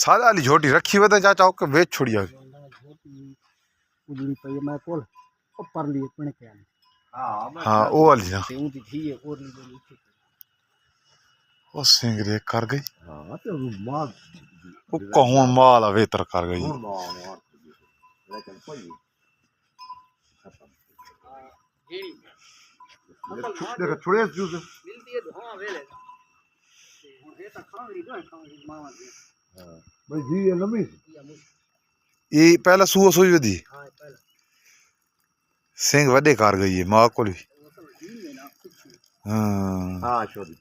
सादा वाली झोटी रखी हुई तो चाचा के बेच छोड़ी है मैं कोल ऊपर लिए पिण के हाँ वो वाली ना ते ऊंची थी है और नीचे वो सिंगरे कर गई हां तो मां वो कहूं माल वेतर कर गई लेकिन कोई खत्म देखो छोड़े जूस मिलती है हां वेले हुन हे त खावी दो खावी मावा दी हां भाई जी ये नमी ये पहला सुओ सोई दी हां पहला सिंह वडे कर गई है मां को हां हां छोड़ दी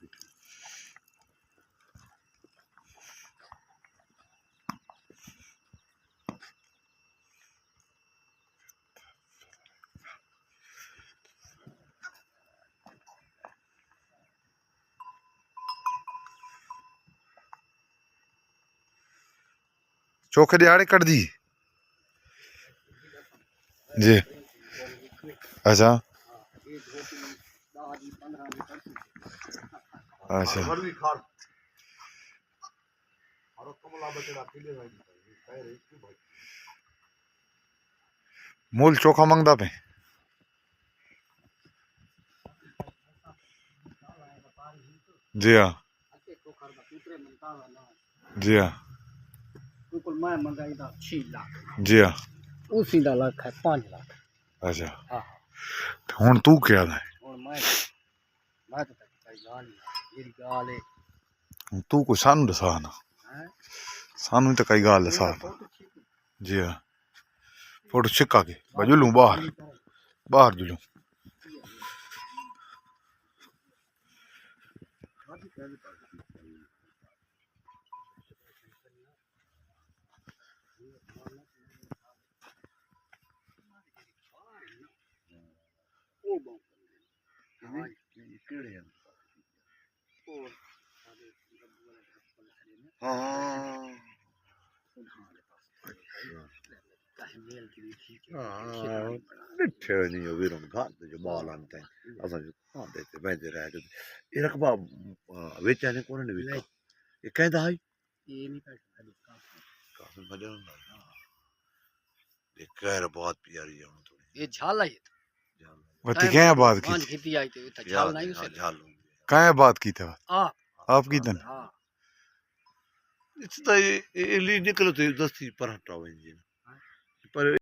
चोखे दिहाड़े कट दी जी अच्छा अच्छा मूल चोखा मंगदा पे जी हाँ जी हाँ मैं मंगाई था 6 लाख जी हाँ उसी दा लाख है 5 लाख अच्छा हाँ हुन तू क्या है और मैं तो कई गाल मेरी गाल है तू को सानू दसा ना सानू तो कई गाल दसा जी हाँ फोटो छिका के जुलूं बाहर बाहर जुलूं ये झाला है बती क्या बात की पांच खेती आई तो झाल नहीं उसे क्या बात की था हां आपकी तन हां निकलो तो 10 पर हटाओ इंजन पर